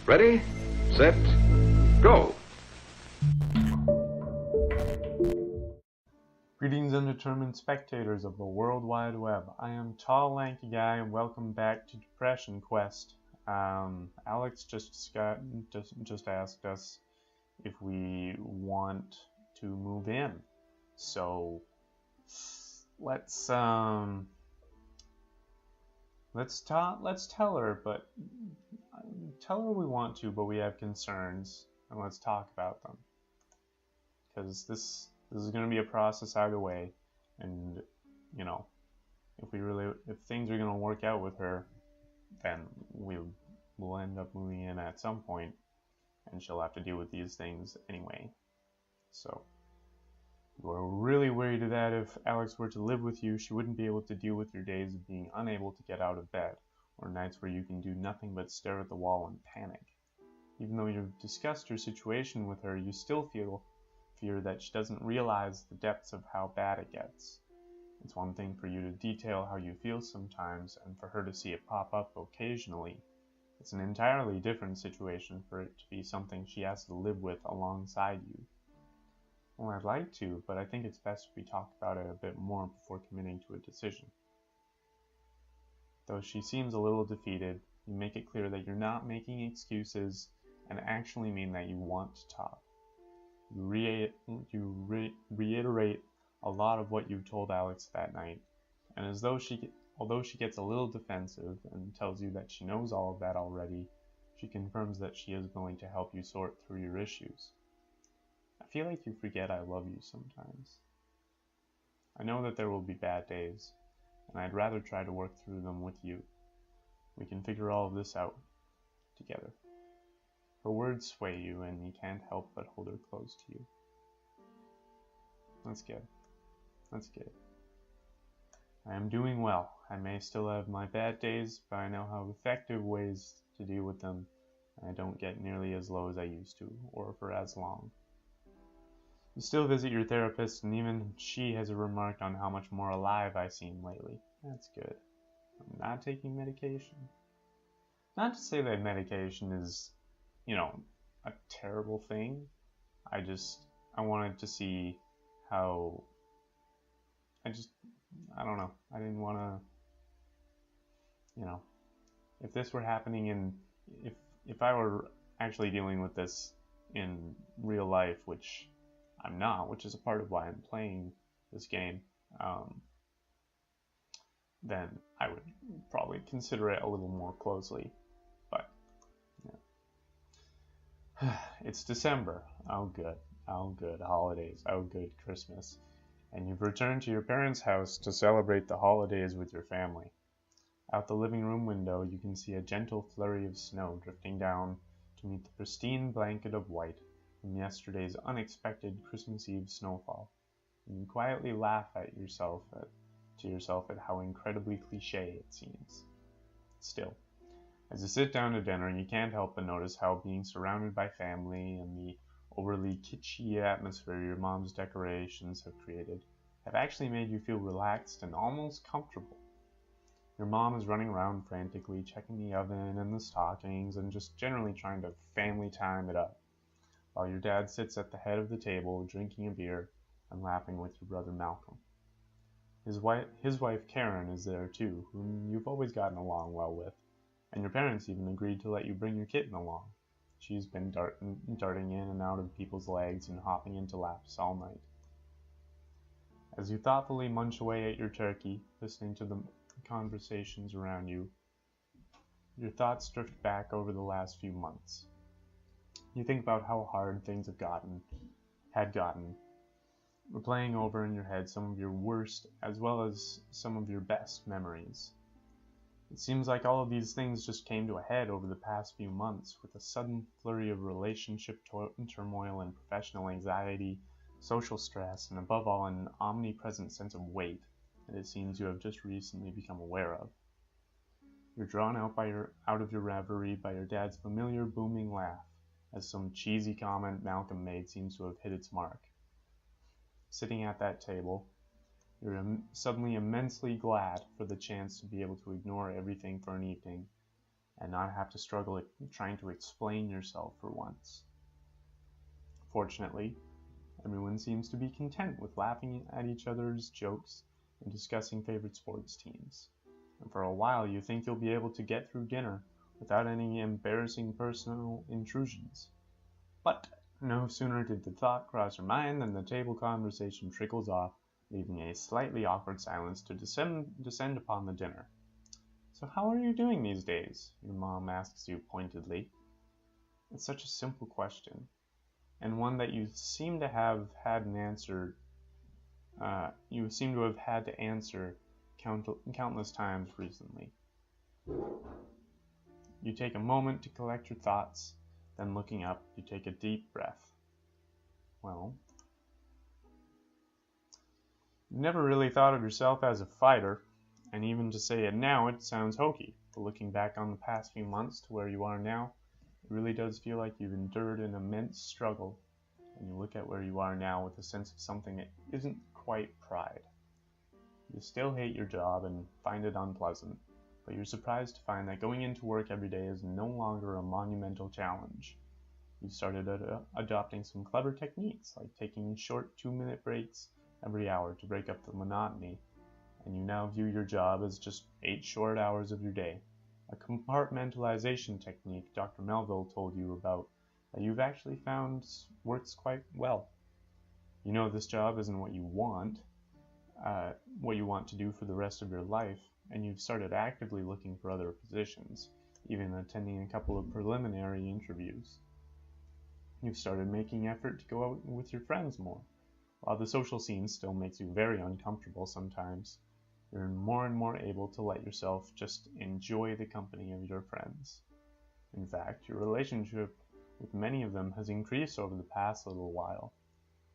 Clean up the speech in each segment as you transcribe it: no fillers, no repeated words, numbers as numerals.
Ready, set, go. Greetings, undetermined spectators of the World Wide Web. I am Tall Lanky Guy, and welcome back to Depression Quest. Alex just asked us if we want to move in. So let's tell her, but tell her we want to, but we have concerns, and let's talk about them. Because this is going to be a process either way, and you know, if things are going to work out with her, then we'll end up moving in at some point, and she'll have to deal with these things anyway. So we're really worried that if Alex were to live with you, she wouldn't be able to deal with your days of being unable to get out of bed, or nights where you can do nothing but stare at the wall and panic. Even though you've discussed your situation with her, you still fear that she doesn't realize the depths of how bad it gets. It's one thing for you to detail how you feel sometimes, and for her to see it pop up occasionally. It's an entirely different situation for it to be something she has to live with alongside you. Well, I'd like to, but I think it's best if we talk about it a bit more before committing to a decision. Though she seems a little defeated, you make it clear that you're not making excuses and actually mean that you want to talk. You reiterate a lot of what you told Alex that night, and although she gets a little defensive and tells you that she knows all of that already, she confirms that she is willing to help you sort through your issues. I feel like you forget I love you sometimes. I know that there will be bad days, and I'd rather try to work through them with you. We can figure all of this out together. Her words sway you, and you can't help but hold her close to you. That's good. That's good. I am doing well. I may still have my bad days, but I now have effective ways to deal with them, and I don't get nearly as low as I used to, or for as long. You still visit your therapist, and even she has remarked on how much more alive I seem lately. That's good. I'm not taking medication. Not to say that medication is, a terrible thing. I wanted to see how, I don't know. I didn't want to, if this were happening if I were actually dealing with this in real life, which I'm not, which is a part of why I'm playing this game, then I would probably consider it a little more closely. But it's December. Oh good. Oh good. Holidays. Oh good. Christmas. And you've returned to your parents' house to celebrate the holidays with your family. Out the living room window, you can see a gentle flurry of snow drifting down to meet the pristine blanket of white from yesterday's unexpected Christmas Eve snowfall. And you quietly laugh to yourself at how incredibly cliché it seems. Still, as you sit down to dinner, you can't help but notice how being surrounded by family and the overly kitschy atmosphere your mom's decorations have created have actually made you feel relaxed and almost comfortable. Your mom is running around frantically, checking the oven and the stockings and just generally trying to family time it up, while your dad sits at the head of the table drinking a beer and laughing with your brother Malcolm. His wife Karen is there too, whom you've always gotten along well with, and your parents even agreed to let you bring your kitten along. She's been darting in and out of people's legs and hopping into laps all night. As you thoughtfully munch away at your turkey, listening to the conversations around you, your thoughts drift back over the last few months. You think about how hard things had gotten, replaying over in your head some of your worst as well as some of your best memories. It seems like all of these things just came to a head over the past few months, with a sudden flurry of relationship turmoil and professional anxiety, social stress, and above all an omnipresent sense of weight that it seems you have just recently become aware of. You're drawn out of your reverie by your dad's familiar booming laugh, as some cheesy comment Malcolm made seems to have hit its mark. Sitting at that table, you're suddenly immensely glad for the chance to be able to ignore everything for an evening and not have to struggle trying to explain yourself for once. Fortunately, everyone seems to be content with laughing at each other's jokes and discussing favorite sports teams. And for a while, you think you'll be able to get through dinner without any embarrassing personal intrusions. But no sooner did the thought cross your mind than the table conversation trickles off, leaving a slightly awkward silence to descend upon the dinner. "So how are you doing these days?" your mom asks you pointedly. It's such a simple question, and one that you seem to have had to answer countless times recently. You take a moment to collect your thoughts, then looking up, you take a deep breath. Well, you never really thought of yourself as a fighter, and even to say it now, it sounds hokey. But looking back on the past few months to where you are now, it really does feel like you've endured an immense struggle, and you look at where you are now with a sense of something that isn't quite pride. You still hate your job and find it unpleasant, but you're surprised to find that going into work every day is no longer a monumental challenge. You've started adopting some clever techniques, like taking short 2-minute breaks every hour to break up the monotony, and you now view your job as just 8 short hours of your day, a compartmentalization technique Dr. Melville told you about that you've actually found works quite well. You know this job isn't what you want to do for the rest of your life, and you've started actively looking for other positions, even attending a couple of preliminary interviews. You've started making effort to go out with your friends more. While the social scene still makes you very uncomfortable sometimes, you're more and more able to let yourself just enjoy the company of your friends. In fact, your relationship with many of them has increased over the past little while.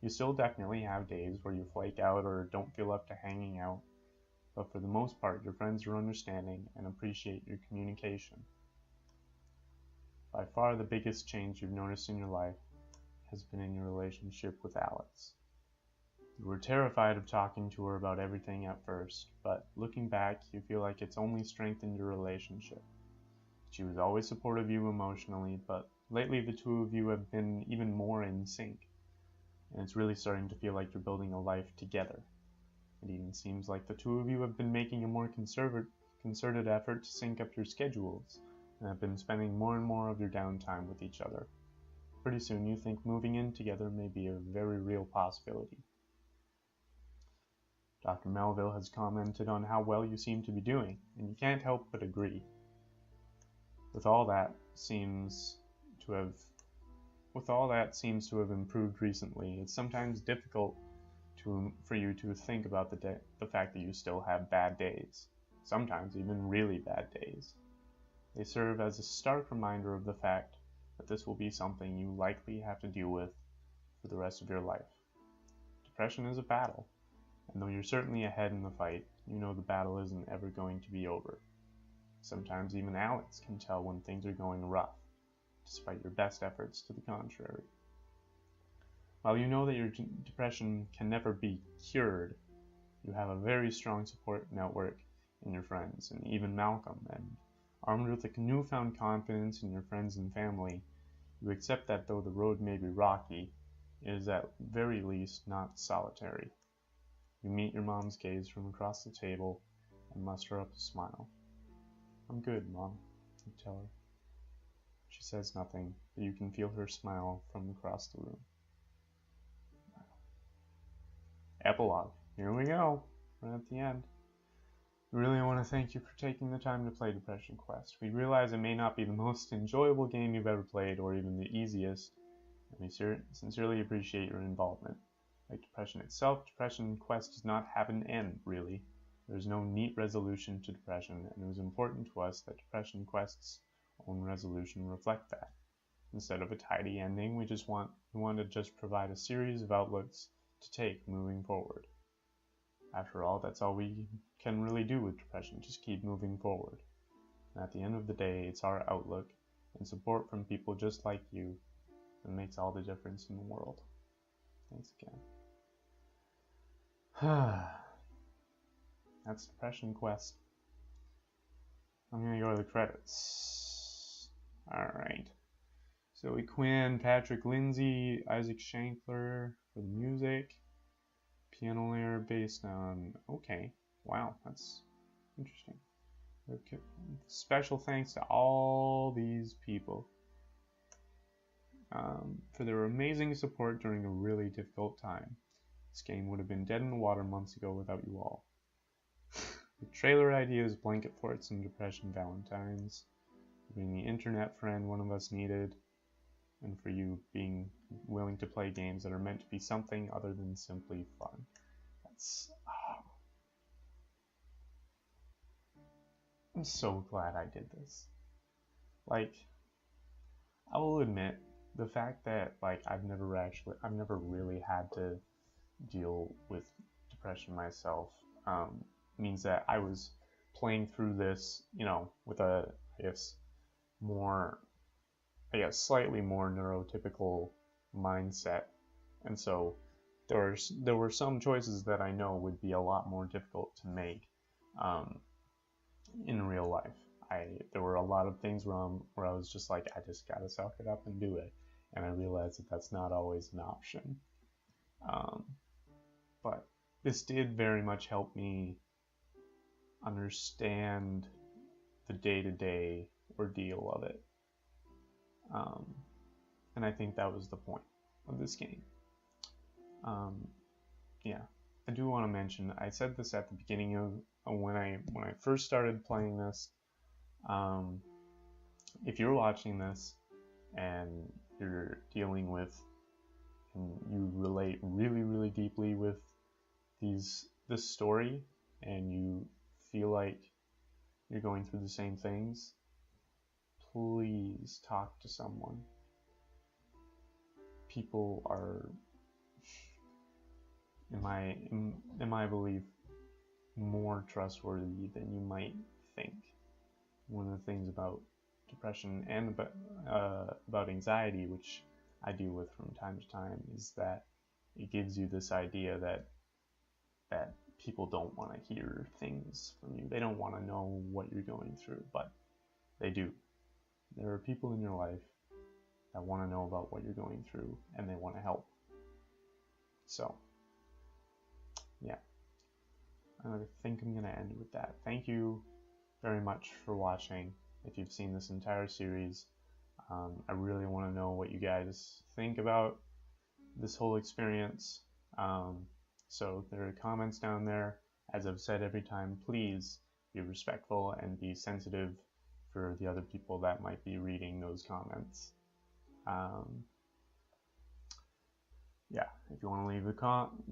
You still definitely have days where you flake out or don't feel up to hanging out, but for the most part, your friends are understanding and appreciate your communication. By far the biggest change you've noticed in your life has been in your relationship with Alex. You were terrified of talking to her about everything at first, but looking back, you feel like it's only strengthened your relationship. She was always supportive of you emotionally, but lately the two of you have been even more in sync, and it's really starting to feel like you're building a life together. It even seems like the two of you have been making a more concerted effort to sync up your schedules, and have been spending more and more of your downtime with each other. Pretty soon you think moving in together may be a very real possibility. Dr. Melville has commented on how well you seem to be doing, and you can't help but agree. With all that seems to have improved recently, it's sometimes difficult for you to think about the fact that you still have bad days, sometimes even really bad days. They serve as a stark reminder of the fact that this will be something you likely have to deal with for the rest of your life. Depression is a battle, and though you're certainly ahead in the fight, you know the battle isn't ever going to be over. Sometimes even Alex can tell when things are going rough, despite your best efforts to the contrary. While you know that your depression can never be cured, you have a very strong support network in your friends, and even Malcolm, and armed with a newfound confidence in your friends and family, you accept that though the road may be rocky, it is at very least not solitary. You meet your mom's gaze from across the table and muster up a smile. "I'm good, Mom," you tell her. She says nothing, but you can feel her smile from across the room. Epilogue. Here we go. We're at the end. We really want to thank you for taking the time to play Depression Quest. We realize it may not be the most enjoyable game you've ever played, or even the easiest, and we sincerely appreciate your involvement. Like Depression itself, Depression Quest does not have an end, really. There is no neat resolution to depression, and it was important to us that Depression Quest's own resolution reflect that. Instead of a tidy ending, we wanted to just provide a series of outlooks to take moving forward. After all, that's all we can really do with depression, just keep moving forward. And at the end of the day, it's our outlook and support from people just like you that makes all the difference in the world. Thanks again. That's Depression Quest. I'm gonna go to the credits. Alright. Zoe Quinn, Patrick Lindsay, Isaac Shankler for the music. Piano layer based on... Okay. Wow, that's interesting. Okay. Special thanks to all these people for their amazing support during a really difficult time. This game would have been dead in the water months ago without you all. The trailer ideas, blanket forts, and depression valentines. For being the internet friend one of us needed. And for you being willing to play games that are meant to be something other than simply fun. That's... Oh. I'm so glad I did this. Like, I will admit, the fact that, like, I've never really had to deal with depression myself, means that I was playing through this, you know, with a, slightly more neurotypical mindset. And so there were some choices that I know would be a lot more difficult to make in real life. There were a lot of things where I was just like, I just gotta suck it up and do it. And I realized that that's not always an option. But this did very much help me understand the day-to-day ordeal of it. And I think that was the point of this game. Yeah, I do want to mention, I said this at the beginning of when I first started playing this. If you're watching this and you're dealing with, and you relate really, really deeply with this story, and you feel like you're going through the same things, please talk to someone. People are, in my belief, more trustworthy than you might think. One of the things about depression and about anxiety, which I deal with from time to time, is that it gives you this idea that people don't want to hear things from you. They don't want to know what you're going through, but they do. There are people in your life that want to know about what you're going through, and they want to help. So, yeah. I think I'm going to end with that. Thank you very much for watching. If you've seen this entire series, I really want to know what you guys think about this whole experience. So there are comments down there. As I've said every time, please be respectful and be sensitive for the other people that might be reading those comments. Yeah, if you want to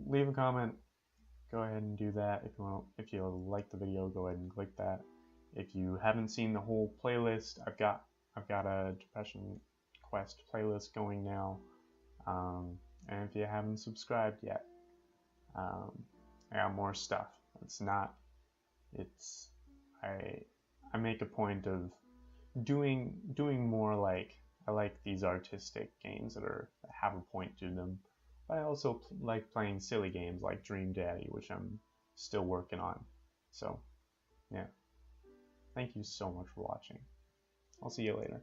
leave a comment, go ahead and do that. If you like the video, go ahead and click that. If you haven't seen the whole playlist, I've got a Depression Quest playlist going now. And if you haven't subscribed yet, I got more stuff. I make a point of doing more, like, I like these artistic games that have a point to them. But I also like playing silly games like Dream Daddy, which I'm still working on. So, yeah. Thank you so much for watching. I'll see you later.